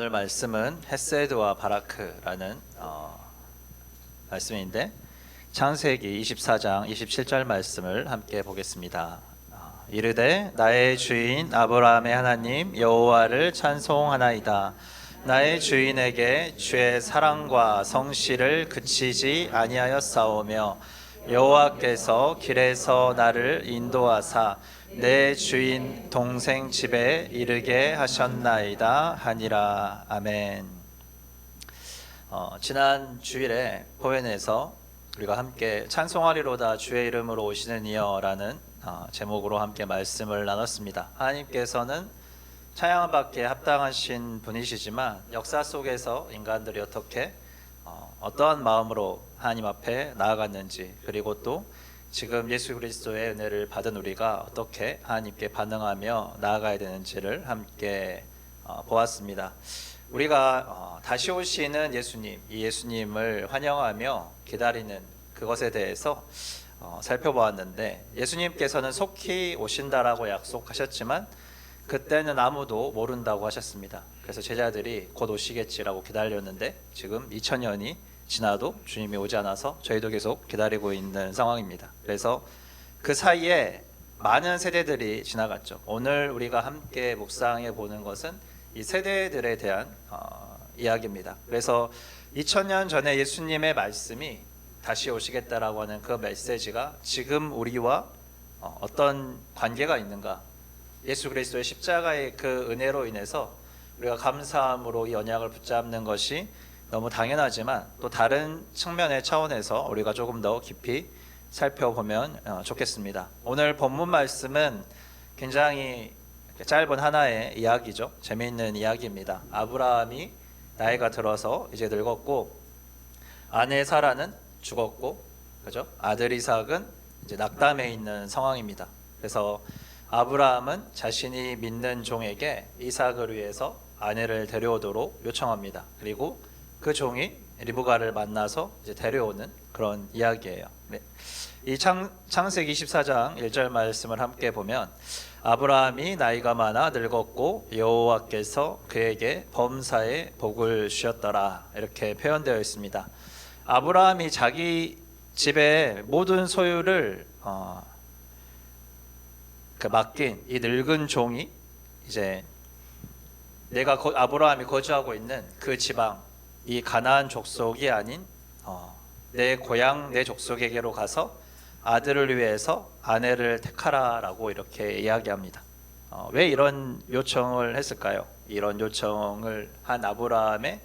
오늘 말씀은 헤세드와 바라크라는 말씀인데 창세기 24장 27절 말씀을 함께 보겠습니다. 이르되 나의 주인 아브라함의 하나님 여호와를 찬송하나이다. 나의 주인에게 주의 사랑과 성실을 그치지 아니하였사오며 여호와께서 길에서 나를 인도하사 내 주인 동생 집에 이르게 하셨나이다 하니라. 아멘. 지난 주일에 포연에서 우리가 함께 찬송하리로다 주의 이름으로 오시는 이여라는 제목으로 함께 말씀을 나눴습니다. 하나님께서는 찬양받기에 합당하신 분이시지만 역사 속에서 인간들이 어떻게 어떠한 마음으로 하나님 앞에 나아갔는지, 그리고 또 지금 예수 그리스도의 은혜를 받은 우리가 어떻게 하나님께 반응하며 나아가야 되는지를 함께 보았습니다. 우리가 다시 오시는 예수님, 이 예수님을 환영하며 기다리는 그것에 대해서 살펴보았는데, 예수님께서는 속히 오신다라고 약속하셨지만 그때는 아무도 모른다고 하셨습니다. 그래서 제자들이 곧 오시겠지라고 기다렸는데 지금 2000년이 지나도 주님이 오지 않아서 저희도 계속 기다리고 있는 상황입니다. 그래서 그 사이에 많은 세대들이 지나갔죠. 오늘 우리가 함께 묵상해 보는 것은 이 세대들에 대한 이야기입니다. 그래서 2000년 전에 예수님의 말씀이 다시 오시겠다라고 하는 그 메시지가 지금 우리와 어떤 관계가 있는가, 예수 그리스도의 십자가의 그 은혜로 인해서 우리가 감사함으로 이 언약을 붙잡는 것이 너무 당연하지만 또 다른 측면의 차원에서 우리가 조금 더 깊이 살펴보면 좋겠습니다. 오늘 본문 말씀은 굉장히 짧은 하나의 이야기죠. 재미있는 이야기입니다. 아브라함이 나이가 들어서 이제 늙었고 아내 사라는 죽었고, 그죠? 아들 이삭은 이제 낙담해 있는 상황입니다. 그래서 아브라함은 자신이 믿는 종에게 이삭을 위해서 아내를 데려오도록 요청합니다. 그리고 그 종이 리브가를 만나서 이제 데려오는 그런 이야기예요. 네. 이 창세기 24장 1절 말씀을 함께 보면 아브라함이 나이가 많아 늙었고 여호와께서 그에게 범사에 복을 주셨더라, 이렇게 표현되어 있습니다. 아브라함이 자기 집의 모든 소유를 맡긴 이 늙은 종이 이제 아브라함이 거주하고 있는 그 지방, 이 가나안 족속이 아닌 내 고향 내 족속에게로 가서 아들을 위해서 아내를 택하라라고 이렇게 이야기합니다. 왜 이런 요청을 했을까요? 이런 요청을 한 아브라함의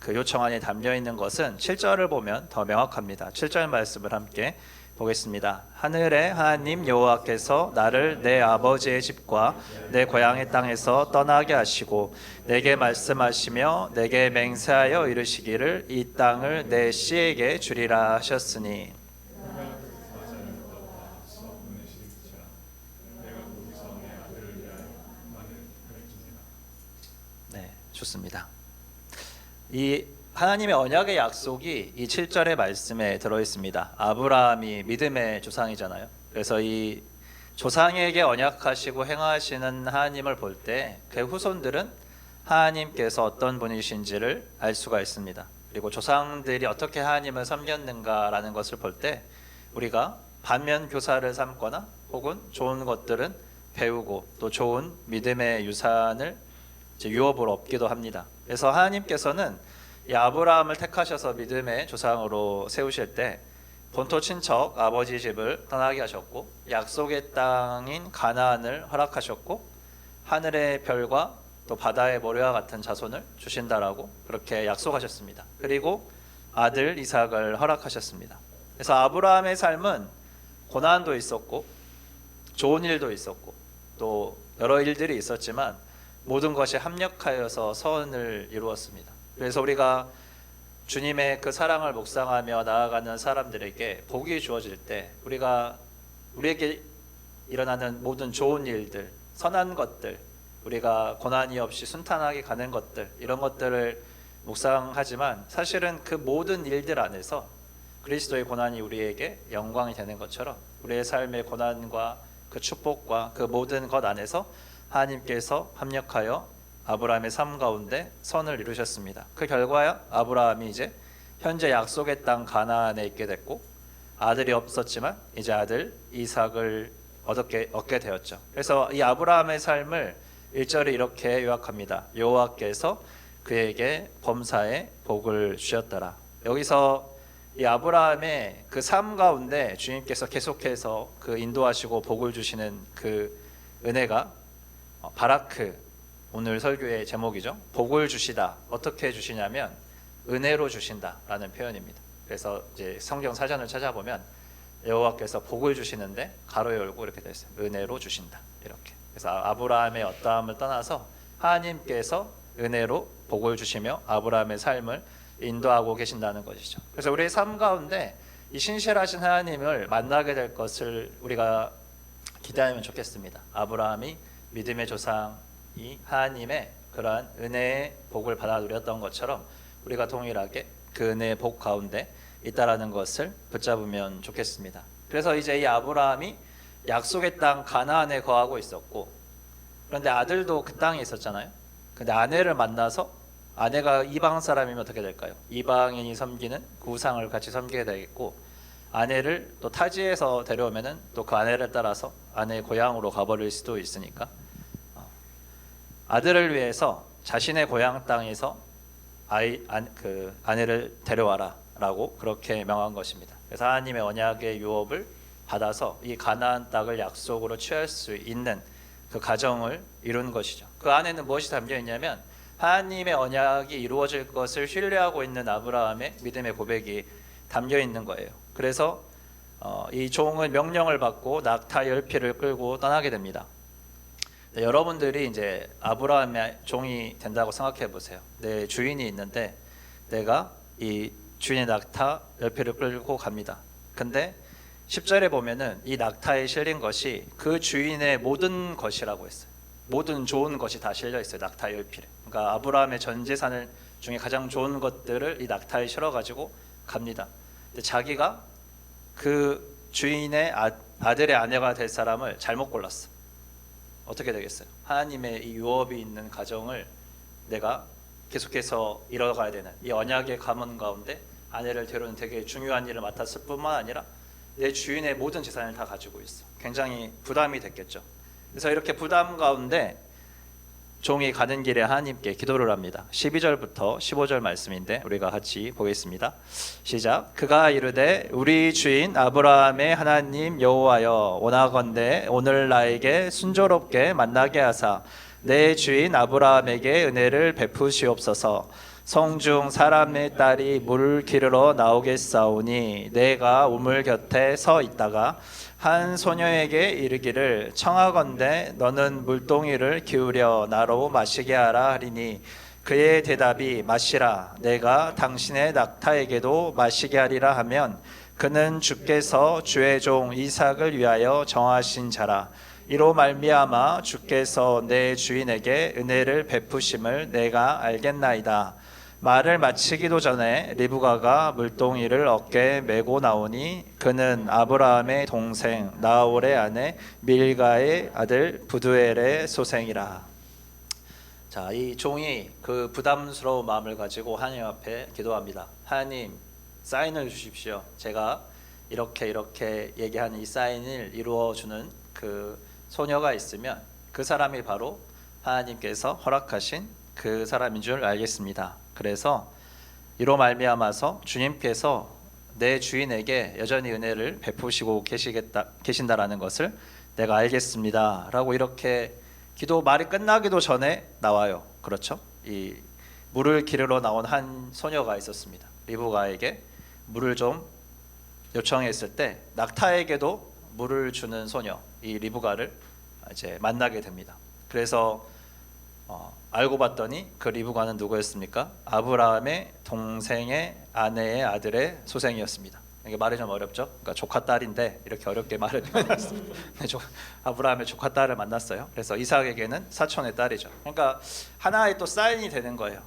그 요청 안에 담겨 있는 것은 7절을 보면 더 명확합니다. 7절 말씀을 함께 보겠습니다. 하늘의 하나님 여호와께서 나를 내 아버지의 집과 내 고향의 땅에서 떠나게 하시고 내게 말씀하시며 내게 맹세하여 이르시기를 이 땅을 내 씨에게 주리라 하셨으니. 네, 좋습니다. 이 하나님의 언약의 약속이 이 7절의 말씀에 들어있습니다. 아브라함이 믿음의 조상이잖아요. 그래서 이 조상에게 언약하시고 행하시는 하나님을 볼 때 그 후손들은 하나님께서 어떤 분이신지를 알 수가 있습니다. 그리고 조상들이 어떻게 하나님을 섬겼는가라는 것을 볼 때 우리가 반면 교사를 삼거나 혹은 좋은 것들은 배우고 또 좋은 믿음의 유산을 유업으로 얻기도 합니다. 그래서 하나님께서는 이 아브라함을 택하셔서 믿음의 조상으로 세우실 때 본토 친척 아버지 집을 떠나게 하셨고 약속의 땅인 가나안을 허락하셨고 하늘의 별과 또 바다의 모래와 같은 자손을 주신다라고 그렇게 약속하셨습니다. 그리고 아들 이삭을 허락하셨습니다. 그래서 아브라함의 삶은 고난도 있었고 좋은 일도 있었고 또 여러 일들이 있었지만 모든 것이 합력하여서 선을 이루었습니다. 그래서 우리가 주님의 그 사랑을 묵상하며 나아가는 사람들에게 복이 주어질 때 우리에게 일어나는 모든 좋은 일들, 선한 것들, 우리가 고난이 없이 순탄하게 가는 것들, 이런 것들을 묵상하지만 사실은 그 모든 일들 안에서 그리스도의 고난이 우리에게 영광이 되는 것처럼 우리의 삶의 고난과 그 축복과 그 모든 것 안에서 하나님께서 합력하여 아브라함의 삶 가운데 선을 이루셨습니다. 그 결과야 아브라함이 이제 현재 약속의 땅 가나안에 있게 됐고 아들이 없었지만 이제 아들 이삭을 얻게 되었죠. 그래서 이 아브라함의 삶을 1절에 이렇게 요약합니다. 여호와께서 그에게 범사에 복을 주셨더라. 여기서 이 아브라함의 그 삶 가운데 주님께서 계속해서 그 인도하시고 복을 주시는 그 은혜가 바라크, 오늘 설교의 제목이죠. 복을 주시다. 어떻게 주시냐면 은혜로 주신다라는 표현입니다. 그래서 이제 성경 사전을 찾아보면 여호와께서 복을 주시는데 가로 열고 이렇게 돼 있어요. 은혜로 주신다. 이렇게. 그래서 아브라함의 어떠함을 떠나서 하나님께서 은혜로 복을 주시며 아브라함의 삶을 인도하고 계신다는 것이죠. 그래서 우리의 삶 가운데 이 신실하신 하나님을 만나게 될 것을 우리가 기대하면 좋겠습니다. 아브라함이 믿음의 조상이 하나님의 그러한 은혜의 복을 받아 누렸던 것처럼 우리가 동일하게 그 은혜의 복 가운데 있다라는 것을 붙잡으면 좋겠습니다. 그래서 이제 이 아브라함이 약속의 땅 가나안에 거하고 있었고, 그런데 아들도 그 땅에 있었잖아요. 근데 아내를 만나서 아내가 이방 사람이면 어떻게 될까요? 이방인이 섬기는 그 우상을 같이 섬기게 되겠고, 아내를 또 타지에서 데려오면은 또 그 아내를 따라서 아내의 고향으로 가버릴 수도 있으니까 아들을 위해서 자신의 고향 땅에서 아내를 데려와라라고 그렇게 명한 것입니다. 그래서 하나님의 언약의 유업을 받아서 이 가나안 땅을 약속으로 취할 수 있는 그 가정을 이룬 것이죠. 그 안에는 무엇이 담겨 있냐면 하나님의 언약이 이루어질 것을 신뢰하고 있는 아브라함의 믿음의 고백이 담겨 있는 거예요. 그래서 이 종은 명령을 받고 낙타 10匹를 끌고 떠나게 됩니다. 여러분들이 이제 아브라함의 종이 된다고 생각해 보세요. 내 주인이 있는데 내가 이 주인의 낙타 10匹를 끌고 갑니다. 근데 10절에 보면은 이 낙타에 실린 것이 그 주인의 모든 것이라고 했어요. 모든 좋은 것이 다 실려 있어요. 낙타 10匹에. 그러니까 아브라함의 전 재산 중에 가장 좋은 것들을 이 낙타에 실어 가지고 갑니다. 근데 자기가 그 주인의 아들의 아내가 될 사람을 잘못 골랐어. 어떻게 되겠어요? 하나님의 이 유업이 있는 가정을 내가 계속해서 이뤄가야 되는 이 언약의 가문 가운데 아내를 데려오는 되게 중요한 일을 맡았을 뿐만 아니라 내 주인의 모든 재산을 다 가지고 있어. 굉장히 부담이 됐겠죠. 그래서 이렇게 부담 가운데 종이 가는 길에 하나님께 기도를 합니다. 12절부터 15절 말씀인데 우리가 같이 보겠습니다. 시작. 그가 이르되 우리 주인 아브라함의 하나님 여호와여 원하건대 오늘 나에게 순조롭게 만나게 하사 내 주인 아브라함에게 은혜를 베푸시옵소서. 성중 사람의 딸이 물 기르러 나오겠사오니 내가 우물 곁에 서 있다가 한 소녀에게 이르기를 청하건대 너는 물동이를 기울여 나로 마시게 하라 하리니 그의 대답이 마시라 내가 당신의 낙타에게도 마시게 하리라 하면 그는 주께서 주의 종 이삭을 위하여 정하신 자라. 이로 말미암아 주께서 내 주인에게 은혜를 베푸심을 내가 알겠나이다. 말을 마치기도 전에 리브가가 물동이를 어깨에 메고 나오니 그는 아브라함의 동생 나홀의 아내 밀가의 아들 부두엘의 소생이라. 자, 이 종이 그 부담스러운 마음을 가지고 하나님 앞에 기도합니다. 하나님, 사인을 주십시오. 제가 이렇게 얘기하는 이 사인을 이루어주는 그 소녀가 있으면 그 사람이 바로 하나님께서 허락하신 그 사람인 줄 알겠습니다. 그래서 이로 말미암아서 주님께서 내 주인에게 여전히 은혜를 베푸시고 계신다라는 것을 내가 알겠습니다 라고 이렇게 기도 말이 끝나기도 전에 나와요. 그렇죠? 이 물을 기르러 나온 한 소녀가 있었습니다. 리브가에게 물을 좀 요청했을 때 낙타에게도 물을 주는 소녀 이 리브가를 이제 만나게 됩니다. 그래서 알고 봤더니 그 리브가는 누구였습니까? 아브라함의 동생의 아내의 아들의 소생이었습니다. 이게 말이 좀 어렵죠? 그러니까 조카 딸인데 이렇게 어렵게 말을 표현했습니다. 아브라함의 조카 딸을 만났어요. 그래서 이삭에게는 사촌의 딸이죠. 그러니까 하나의 또 사인이 되는 거예요.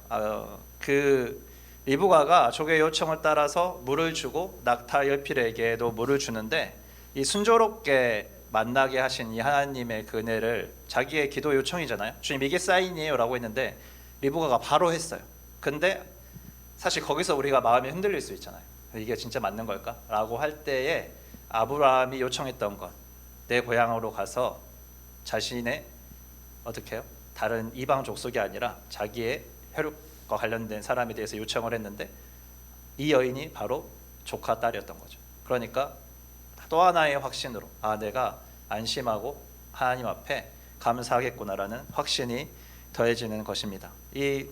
그 리브가가 족의 요청을 따라서 물을 주고 낙타 10匹에게도 물을 주는데 이 순조롭게 만나게 하신 이 하나님의 그 은혜를 자기의 기도 요청이잖아요. 주님 이게 사인이에요라고 했는데 리브가가 바로 했어요. 근데 사실 거기서 우리가 마음이 흔들릴 수 있잖아요. 이게 진짜 맞는 걸까? 라고 할 때에 아브라함이 요청했던 것, 내 고향으로 가서 자신의 어떻게 해요? 다른 이방 족속이 아니라 자기의 혈육과 관련된 사람에 대해서 요청을 했는데 이 여인이 바로 조카 딸이었던 거죠. 그러니까 또 하나의 확신으로 내가 안심하고 하나님 앞에 감사하겠구나라는 확신이 더해지는 것입니다. 이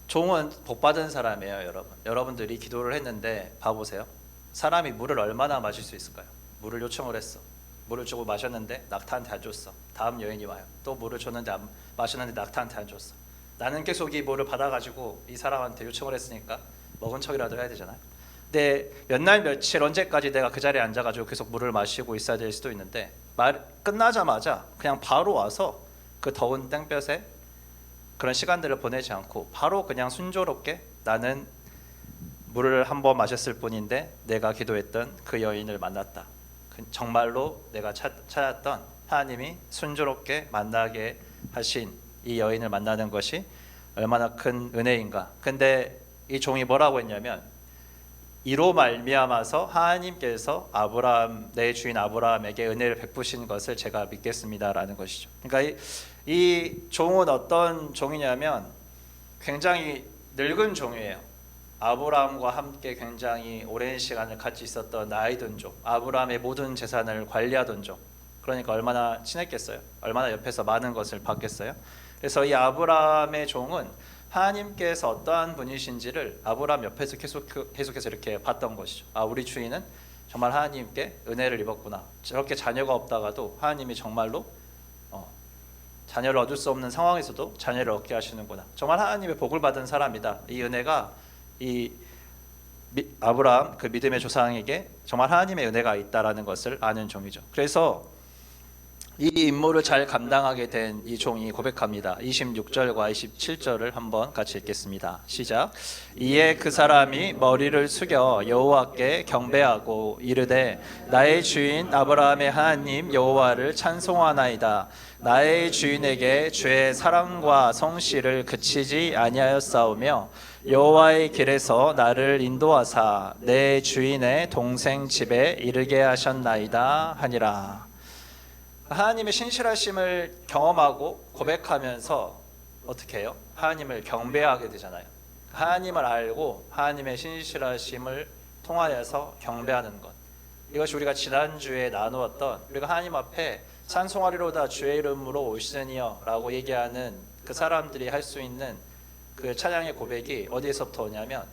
종은 복받은 사람이에요, 여러분. 여러분들이 기도를 했는데 봐보세요. 사람이 물을 얼마나 마실 수 있을까요? 물을 요청을 했어. 물을 주고 마셨는데 낙타한테 안 줬어. 다음 여인이 와요. 또 물을 줬는데 안 마셨는데 낙타한테 안 줬어. 나는 계속 이 물을 받아가지고 이 사람한테 요청을 했으니까 먹은 척이라도 해야 되잖아요. 근데 몇 날 며칠 언제까지 내가 그 자리에 앉아가지고 계속 물을 마시고 있어야 될 수도 있는데 말 끝나자마자 그냥 바로 와서 그 더운 땡볕에 그런 시간들을 보내지 않고 바로 그냥 순조롭게 나는 물을 한 번 마셨을 뿐인데 내가 기도했던 그 여인을 만났다. 정말로 내가 찾았던 하나님이 순조롭게 만나게 하신 이 여인을 만나는 것이 얼마나 큰 은혜인가. 근데 이 종이 뭐라고 했냐면 이로 말미암아서 하나님께서 내 주인 아브라함에게 은혜를 베푸신 것을 제가 믿겠습니다라는 것이죠. 그러니까 이 종은 어떤 종이냐면 굉장히 늙은 종이에요. 아브라함과 함께 굉장히 오랜 시간을 같이 있었던 나이 든 종, 아브라함의 모든 재산을 관리하던 종. 그러니까 얼마나 친했겠어요? 얼마나 옆에서 많은 것을 봤겠어요? 그래서 이 아브라함의 종은 하나님께서 어떠한 분이신지를 아브라함 옆에서 계속해서 이렇게 봤던 것이죠. 우리 주인은 정말 하나님께 은혜를 입었구나. 저렇게 자녀가 없다가도 하나님이 정말로 자녀를 얻을 수 없는 상황에서도 자녀를 얻게 하시는구나. 정말 하나님의 복을 받은 사람이다. 이 은혜가 이 아브라함 그 믿음의 조상에게 정말 하나님의 은혜가 있다라는 것을 아는 종이죠. 그래서 이 임무를 잘 감당하게 된 이 종이 고백합니다. 26절과 27절을 한번 같이 읽겠습니다. 시작. 이에 그 사람이 머리를 숙여 여호와께 경배하고 이르되 나의 주인 아브라함의 하나님 여호와를 찬송하나이다. 나의 주인에게 주의 사랑과 성실을 그치지 아니하였사오며 여호와의 길에서 나를 인도하사 내 주인의 동생 집에 이르게 하셨나이다 하니라. 하나님의 신실하심을 경험하고 고백하면서 어떻게 해요? 하나님을 경배하게 되잖아요. 하나님을 알고 하나님의 신실하심을 통하여서 경배하는 것. 이것이 우리가 지난주에 나누었던 우리가 하나님 앞에 찬송하리로다 주의 이름으로 오시느니여 라고 얘기하는 그 사람들이 할 수 있는 그 찬양의 고백이 어디에서부터 오냐면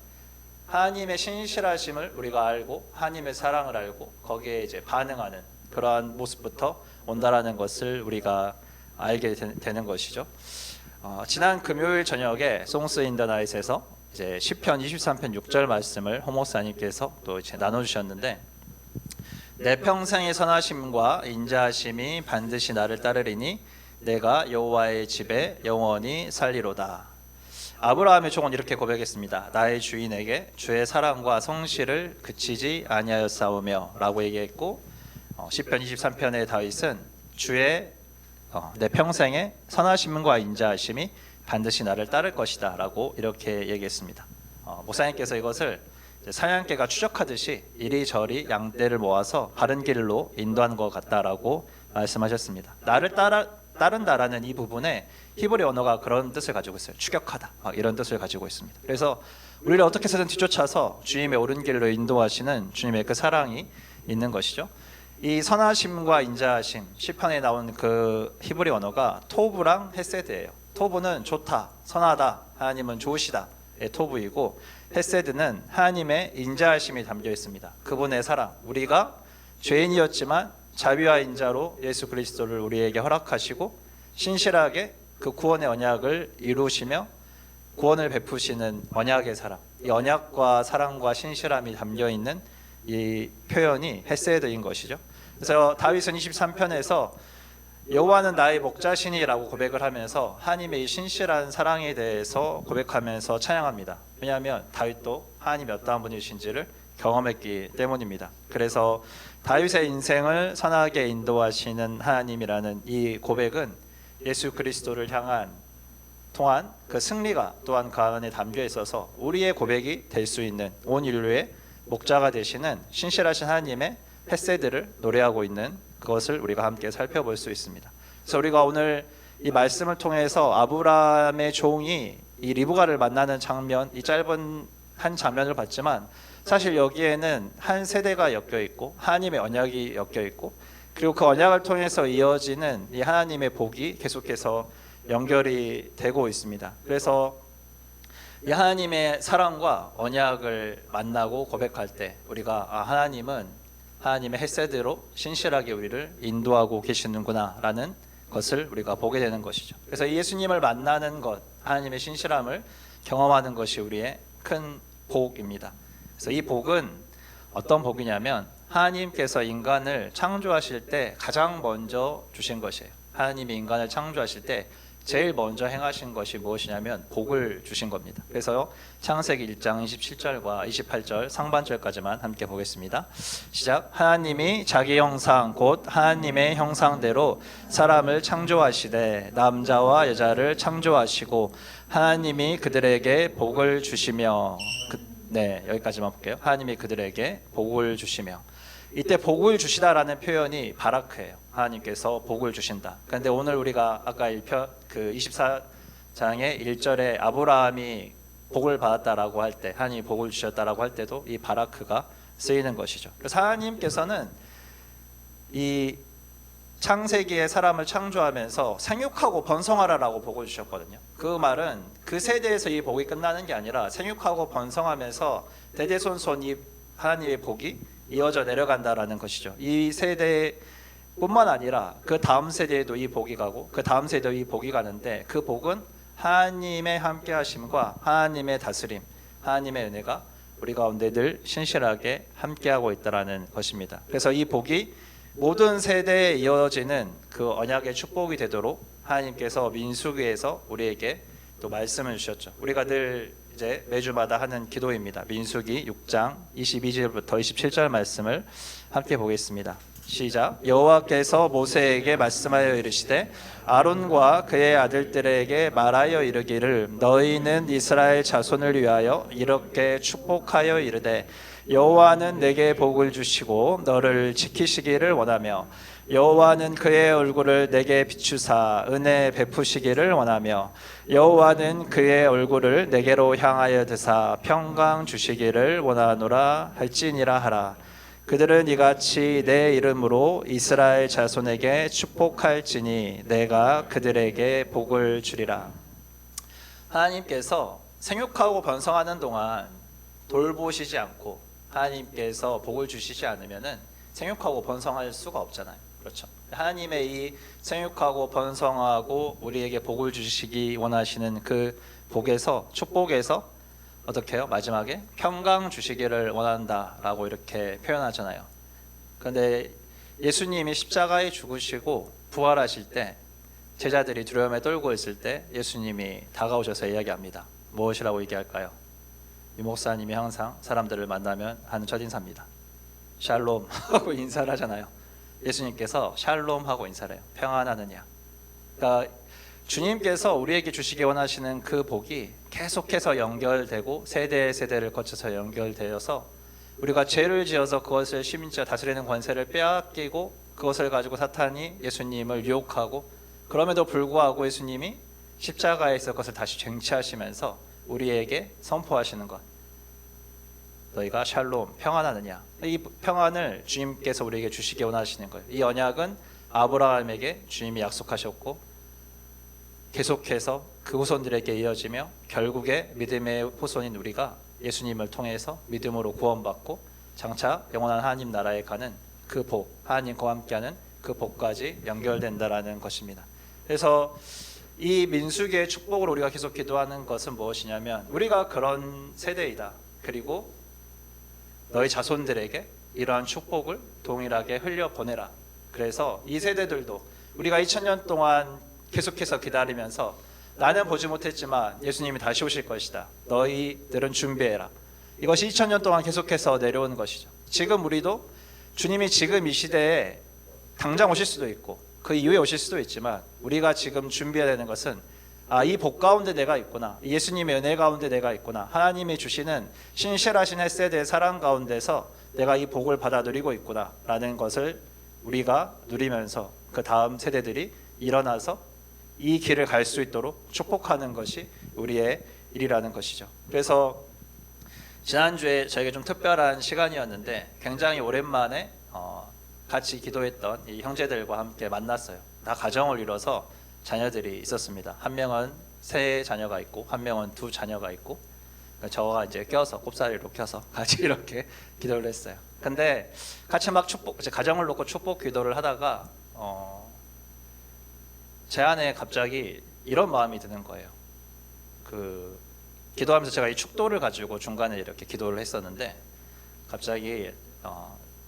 하나님의 신실하심을 우리가 알고 하나님의 사랑을 알고 거기에 이제 반응하는 그러한 모습부터 온다라는 것을 우리가 알게 되는 것이죠. 지난 금요일 저녁에 Songs in the Night에서 이제 시편 23편 6절 말씀을 홍 목사님께서 또 이제 나눠주셨는데 내 평생의 선하심과 인자하심이 반드시 나를 따르리니 내가 여호와의 집에 영원히 살리로다. 아브라함의 종은 이렇게 고백했습니다. 나의 주인에게 주의 사랑과 성실을 그치지 아니하였사오며 라고 얘기했고 시편 23편의 다윗은 주의 내 평생의 선하심과 인자하심이 반드시 나를 따를 것이다 라고 이렇게 얘기했습니다. 목사님께서 이것을 사냥개가 추적하듯이 이리저리 양떼를 모아서 바른 길로 인도한 것 같다라고 말씀하셨습니다. 나를 따른다라는 이 부분에 히브리 언어가 그런 뜻을 가지고 있어요. 추격하다 이런 뜻을 가지고 있습니다. 그래서 우리를 어떻게 해서든 뒤쫓아서 주님의 옳은 길로 인도하시는 주님의 그 사랑이 있는 것이죠. 이 선하심과 인자하심 시편에 나온 그 히브리 언어가 토브랑 헤세드예요. 토브는 좋다, 선하다, 하나님은 좋으시다의 토브이고 헤세드는 하나님의 인자하심이 담겨 있습니다. 그분의 사랑, 우리가 죄인이었지만 자비와 인자로 예수 그리스도를 우리에게 허락하시고 신실하게 그 구원의 언약을 이루시며 구원을 베푸시는 언약의 사랑, 이 언약과 사랑과 신실함이 담겨 있는 이 표현이 헤세드인 것이죠. 그래서 다윗은 23편에서 여호와는 나의 목자시니라고 고백을 하면서 하나님의 이 신실한 사랑에 대해서 고백하면서 찬양합니다. 왜냐하면 다윗도 하나님이 어떠한 분이신지를 경험했기 때문입니다. 그래서 다윗의 인생을 선하게 인도하시는 하나님이라는 이 고백은 예수 그리스도를 향한 통한 그 승리가 또한 그 안에 담겨 있어서 우리의 고백이 될 수 있는 온 인류의 목자가 되시는 신실하신 하나님의 헤세드를 노래하고 있는 그것을 우리가 함께 살펴볼 수 있습니다. 그래서 우리가 오늘 이 말씀을 통해서 아브라함의 종이 이 리브가를 만나는 장면, 이 짧은 한 장면을 봤지만 사실 여기에는 한 세대가 엮여 있고 하나님의 언약이 엮여 있고 그리고 그 언약을 통해서 이어지는 이 하나님의 복이 계속해서 연결이 되고 있습니다. 그래서 이 하나님의 사랑과 언약을 만나고 고백할 때 우리가 하나님은 하나님의 헤세드로 신실하게 우리를 인도하고 계시는구나라는 것을 우리가 보게 되는 것이죠. 그래서 예수님을 만나는 것, 하나님의 신실함을 경험하는 것이 우리의 큰 복입니다. 그래서 이 복은 어떤 복이냐면 하나님께서 인간을 창조하실 때 가장 먼저 주신 것이에요. 하나님이 인간을 창조하실 때 제일 먼저 행하신 것이 무엇이냐면 복을 주신 겁니다. 그래서 창세기 1장 27절과 28절 상반절까지만 함께 보겠습니다. 시작. 하나님이 자기 형상 곧 하나님의 형상대로 사람을 창조하시되 남자와 여자를 창조하시고 하나님이 그들에게 복을 주시며 여기까지만 볼게요. 하나님이 그들에게 복을 주시며 이때 복을 주시다라는 표현이 바라크예요. 하나님께서 복을 주신다. 그런데 오늘 우리가 아까 24장의 1절에 아브라함이 복을 받았다라고 할 때, 하나님이 복을 주셨다라고 할 때도 이 바라크가 쓰이는 것이죠. 그래서 하나님께서는 이 창세기에 사람을 창조하면서 생육하고 번성하라라고 복을 주셨거든요. 그 말은 그 세대에서 이 복이 끝나는 게 아니라 생육하고 번성하면서 대대손손 이 하나님의 복이 이어져 내려간다라는 것이죠. 이 세대뿐만 아니라 그 다음 세대에도 이 복이 가고 그 다음 세대도 이 복이 가는데 그 복은 하나님의 함께하심과 하나님의 다스림, 하나님의 은혜가 우리 가운데 늘 신실하게 함께하고 있다라는 것입니다. 그래서 이 복이 모든 세대에 이어지는 그 언약의 축복이 되도록 하나님께서 민수기에서 우리에게 또 말씀을 주셨죠. 우리가 늘 이제 매주마다 하는 기도입니다. 민수기 6장 22절부터 27절 말씀을 함께 보겠습니다. 시작. 여호와께서 모세에게 말씀하여 이르시되 아론과 그의 아들들에게 말하여 이르기를 너희는 이스라엘 자손을 위하여 이렇게 축복하여 이르되 여호와는 내게 복을 주시고 너를 지키시기를 원하며 여호와는 그의 얼굴을 내게 비추사 은혜 베푸시기를 원하며 여호와는 그의 얼굴을 내게로 향하여 드사 평강 주시기를 원하노라 할지니라 하라. 그들은 이같이 내 이름으로 이스라엘 자손에게 축복할지니 내가 그들에게 복을 주리라. 하나님께서 생육하고 번성하는 동안 돌보시지 않고 하나님께서 복을 주시지 않으면은 생육하고 번성할 수가 없잖아요. 그렇죠. 하나님의 이 생육하고 번성하고 우리에게 복을 주시기 원하시는 그 복에서 축복에서 어떻게 해요? 마지막에 평강 주시기를 원한다라고 이렇게 표현하잖아요. 그런데 예수님이 십자가에 죽으시고 부활하실 때 제자들이 두려움에 떨고 있을 때 예수님이 다가오셔서 이야기합니다. 무엇이라고 얘기할까요? 이 목사님이 항상 사람들을 만나면 하는 첫인사입니다. 샬롬 하고 인사를 하잖아요. 예수님께서 샬롬 하고 인사를 해요. 평안하느냐. 그러니까 주님께서 우리에게 주시기 원하시는 그 복이 계속해서 연결되고 세대를 거쳐서 연결되어서 우리가 죄를 지어서 그것을 심지어 다스리는 권세를 빼앗기고 그것을 가지고 사탄이 예수님을 유혹하고 그럼에도 불구하고 예수님이 십자가에서 그것을 다시 쟁취하시면서 우리에게 선포하시는 것. 너희가 샬롬 평안하느냐. 이 평안을 주님께서 우리에게 주시기 원하시는 거예요. 이 언약은 아브라함에게 주님이 약속하셨고 계속해서 그 후손들에게 이어지며 결국에 믿음의 후손인 우리가 예수님을 통해서 믿음으로 구원받고 장차 영원한 하나님 나라에 가는 그 복, 하나님과 함께하는 그 복까지 연결된다라는 것입니다. 그래서 이 민수기의 축복을 우리가 계속 기도하는 것은 무엇이냐면 우리가 그런 세대이다. 그리고 너희 자손들에게 이러한 축복을 동일하게 흘려보내라. 그래서 이 세대들도 우리가 2000년 동안 계속해서 기다리면서 나는 보지 못했지만 예수님이 다시 오실 것이다. 너희들은 준비해라. 이것이 2000년 동안 계속해서 내려오는 것이죠. 지금 우리도 주님이 지금 이 시대에 당장 오실 수도 있고 그 이후에 오실 수도 있지만 우리가 지금 준비해야 되는 것은 이 복 가운데 내가 있구나, 예수님의 은혜 가운데 내가 있구나, 하나님이 주시는 신실하신 헤세드의 사랑 가운데서 내가 이 복을 받아 누리고 있구나 라는 것을 우리가 누리면서 그 다음 세대들이 일어나서 이 길을 갈 수 있도록 축복하는 것이 우리의 일이라는 것이죠. 그래서 지난주에 저에게 좀 특별한 시간이었는데 굉장히 오랜만에 같이 기도했던 이 형제들과 함께 만났어요. 다 가정을 이뤄서 자녀들이 있었습니다. 한 명은 세 자녀가 있고 한 명은 두 자녀가 있고, 저가 이제 껴서 꼽사리로 껴서 같이 이렇게 기도를 했어요. 근데 같이 막 가정을 놓고 축복 기도를 하다가 제 안에 갑자기 이런 마음이 드는 거예요. 기도하면서 제가 이 축도를 가지고 중간에 이렇게 기도를 했었는데 갑자기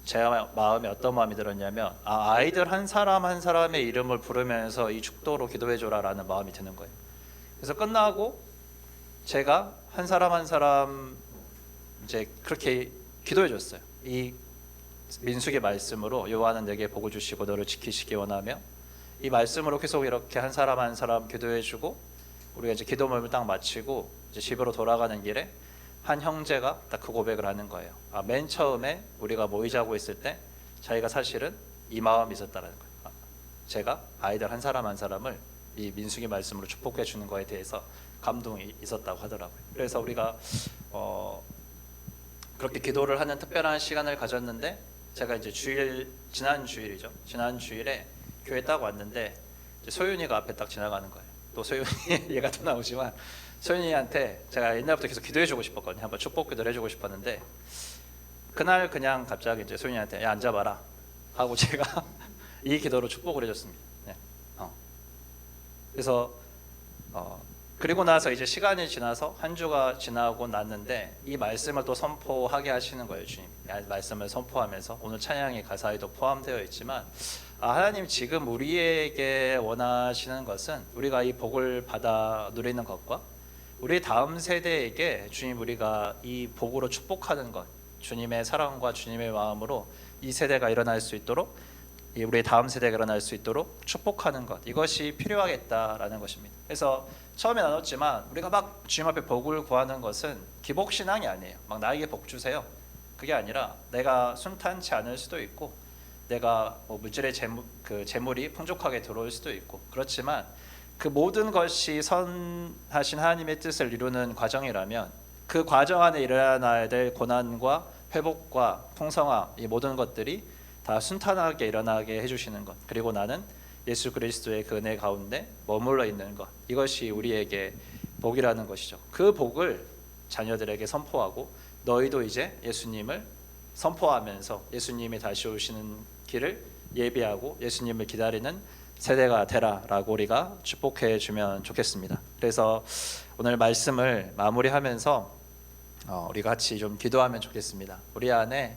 제 마음에 어떤 마음이 들었냐면 아이들 한 사람 한 사람의 이름을 부르면서 이 축도로 기도해줘라 라는 마음이 드는 거예요. 그래서 끝나고 제가 한 사람 한 사람 이제 그렇게 기도해줬어요. 이 민수기 말씀으로 여호와는 내게 복을 주시고 너를 지키시기 원하며, 이 말씀으로 계속 이렇게 한 사람 한 사람 기도해주고 우리가 이제 기도 모임을 딱 마치고 이제 집으로 돌아가는 길에 한 형제가 딱 그 고백을 하는 거예요. 맨 처음에 우리가 모이자고 했을 때 자기가 사실은 이 마음이 있었다는 거예요. 제가 아이들 한 사람 한 사람을 이 민수기 말씀으로 축복해 주는 거에 대해서 감동이 있었다고 하더라고요. 그래서 우리가 그렇게 기도를 하는 특별한 시간을 가졌는데, 제가 이제 지난 주일에 교회 딱 왔는데 소윤이가 앞에 딱 지나가는 거예요. 또 소윤이 얘가 또 나오지만 소윤이한테 제가 옛날부터 계속 기도해주고 싶었거든요. 한번 축복 기도를 해주고 싶었는데 그날 그냥 갑자기 이제 소윤이한테 야 앉아봐라 하고 제가 이 기도로 축복을 해줬습니다. 네. 그래서 그리고 나서 이제 시간이 지나서 한 주가 지나고 났는데 이 말씀을 또 선포하게 하시는 거예요. 주님 말씀을 선포하면서 오늘 찬양의 가사에도 포함되어 있지만 하나님 지금 우리에게 원하시는 것은 우리가 이 복을 받아 누리는 것과 우리 다음 세대에게 주님 우리가 이 복으로 축복하는 것, 주님의 사랑과 주님의 마음으로 이 세대가 일어날 수 있도록, 우리 다음 세대가 일어날 수 있도록 축복하는 것, 이것이 필요하겠다라는 것입니다. 그래서 처음에 나눴지만 우리가 막 주님 앞에 복을 구하는 것은 기복신앙이 아니에요. 막 나에게 복 주세요, 그게 아니라 내가 순탄치 않을 수도 있고 내가 물질의 재물이 풍족하게 들어올 수도 있고, 그렇지만 그 모든 것이 선하신 하나님의 뜻을 이루는 과정이라면 그 과정 안에 일어나야 될 고난과 회복과 풍성함, 이 모든 것들이 다 순탄하게 일어나게 해주시는 것, 그리고 나는 예수 그리스도의 그 은혜 가운데 머물러 있는 것, 이것이 우리에게 복이라는 것이죠. 그 복을 자녀들에게 선포하고 너희도 이제 예수님을 선포하면서 예수님이 다시 오시는 길을 예비하고 예수님을 기다리는 세대가 되라라고 우리가 축복해 주면 좋겠습니다. 그래서 오늘 말씀을 마무리하면서 우리 같이 좀 기도하면 좋겠습니다. 우리 안에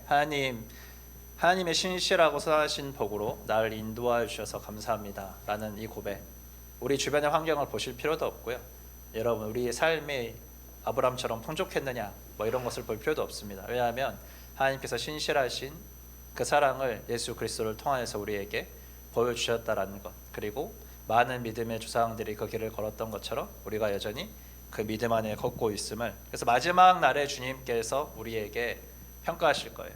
하나님의 신실하고 선하신 복으로 나를 인도하여 주셔서 감사합니다 라는 이 고백, 우리 주변의 환경을 보실 필요도 없고요. 여러분 우리의 삶이 아브라함처럼 풍족했느냐 이런 것을 볼 필요도 없습니다. 왜냐하면 하나님께서 신실하신 그 사랑을 예수 그리스도를 통하여서 우리에게 보여주셨다라는 것, 그리고 많은 믿음의 조상들이 그 길을 걸었던 것처럼 우리가 여전히 그 믿음 안에 걷고 있음을, 그래서 마지막 날에 주님께서 우리에게 평가하실 거예요.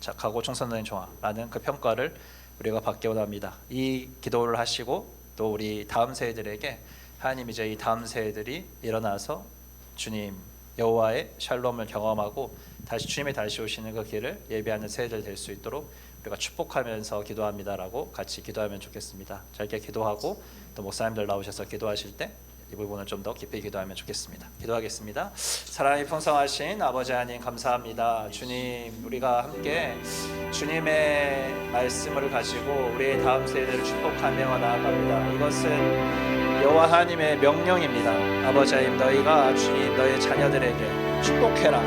착하고 충성된 종아라는 그 평가를 우리가 받기 원합니다. 이 기도를 하시고 또 우리 다음 세대들에게 하나님 이제 이 다음 세대들이 일어나서 주님 여호와의 샬롬을 경험하고 다시 주님이 다시 오시는 그 길을 예비하는 세대들 될 수 있도록 우리가 축복하면서 기도합니다라고 같이 기도하면 좋겠습니다. 짧게 기도하고 또 목사님들 나오셔서 기도하실 때 이 부분을 좀 더 깊이 기도하면 좋겠습니다. 기도하겠습니다. 사랑이 풍성하신 아버지 하나님 감사합니다. 주님 우리가 함께 주님의 말씀을 가지고 우리의 다음 세대를 축복하며 나아갑니다. 이것은 여호와 하나님의 명령입니다. 아버지 하나님 너희가 주님 너희 자녀들에게 축복해라.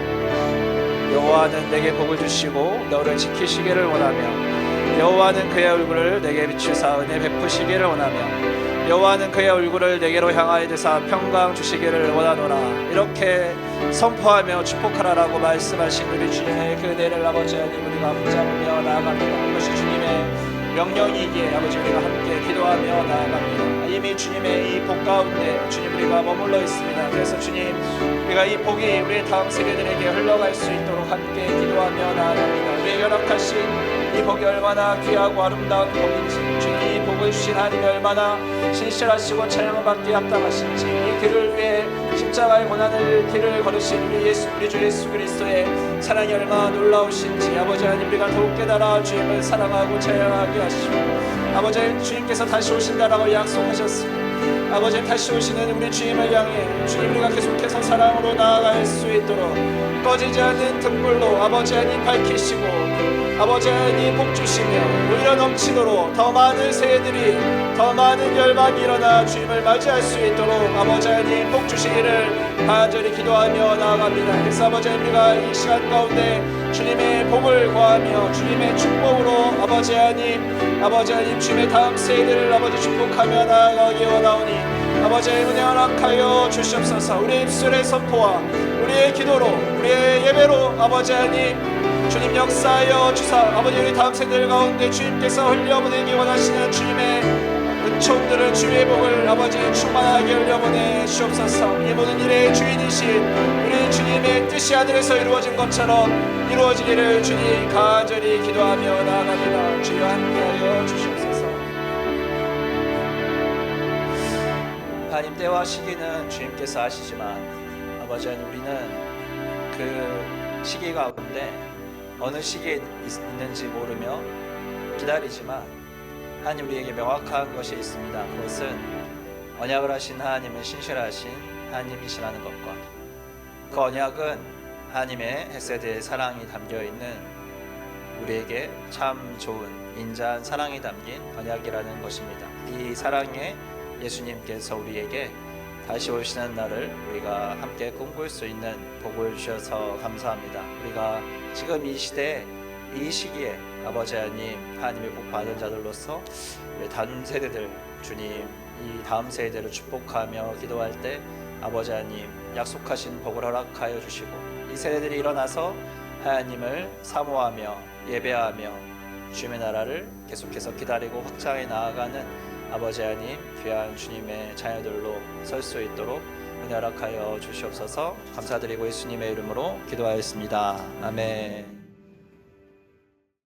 여호와는 내게 복을 주시고 너를 지키시기를 원하며 여호와는 그의 얼굴을 내게 비추사 은혜 베푸시기를 원하며 여호와는 그의 얼굴을 내게로 향하여 드사 평강 주시기를 원하노라. 이렇게 선포하며 축복하라라고 말씀하신 우리 주님의 그 은혜를 아버지 하나님 우리가 붙잡으며 나아갑니다. 이것이 주님의 명령이기에 아버지 우리가 함께 기도하며 나아갑니다. 이미 주님의 이 복 가운데 주님 우리가 머물러 있습니다. 그래서 주님 우리가 이 복이 우리의 다음 세대들에게 흘러갈 수 있도록 함께 기도하며 나아갑니다. 우리의 연락하신 이 복이 얼마나 귀하고 아름다운 복인지, 주님 이 복을 주신 하나님이 얼마나 신실하시고 찬양을 받기에 합당하신지, 이 길을 위해 십자가의 고난을 길을 걸으신 우리 주 예수 그리스도의 사랑이 얼마나 놀라우신지 아버지 하나님 우리가 더욱 깨달아 주님을 사랑하고 찬양하게 하시고, 아버지 주님께서 다시 오신다라고 약속하셨습니다. 아버지 다시 오시는 우리 주님을 향해 주님 우리가 계속해서 사랑으로 나아갈 수 있도록 꺼지지 않는 등불로 아버지 하나님 밝히시고 아버지 하나님 복 주시며 오히려 넘치도록 더 많은 세대들이 더 많은 열방이 일어나 주님을 맞이할 수 있도록 아버지 하나님 복 주시기를 간절히 기도하며 나아갑니다. 그래서 아버지 하나님 우리가 이 시간 가운데 주님의 복을 구하며 주님의 축복으로 아버지 하나님 주님의 다음 세대를 아버지 축복하며 나아가기 원하오니 아버지 은혜 허락하여 주시옵소서. 우리의 입술의 선포와 우리의 기도로 우리의 예배로 아버지 하나님 주님 역사하여 주사 아버지 우리 다음 세대들 가운데 주님께서 흘려보내기 원하시는 주님의 은총들을 주의 복을 아버지 충만하게 흘려보내 주옵소서. 이 모든 일의 주인이신 우리 주님의 뜻이 하늘에서 이루어진 것처럼 이루어지기를 주님 간절히 기도하며 나아갑니다. 주여 함께하여 주시옵소서. 하나님 때와 시기는 주님께서 아시지만 아버지 하나님 우리는 그 시기 가운데 어느 시기에 있는지 모르며 기다리지만 하나님 우리에게 명확한 것이 있습니다. 그것은 언약을 하신 하나님은 신실하신 하나님이시라는 것과 그 언약은 하나님의 헤세드의 사랑이 담겨있는 우리에게 참 좋은 인자한 사랑이 담긴 언약이라는 것입니다. 이 사랑에 예수님께서 우리에게 다시 오시는 날을 우리가 함께 꿈꿀 수 있는 복을 주셔서 감사합니다. 우리가 지금 이 시대에 이 시기에 아버지 하나님의 복 받은 자들로서 우리 다음 세대들 주님 이 다음 세대를 축복하며 기도할 때 아버지 하나님 약속하신 복을 허락하여 주시고 이 세대들이 일어나서 하나님을 사모하며 예배하며 주님의 나라를 계속해서 기다리고 확장해 나아가는 아버지 하나님 귀한 주님의 자녀들로 설 수 있도록 은혜 허락하여 주시옵소서. 감사드리고 예수님의 이름으로 기도하였습니다. 아멘.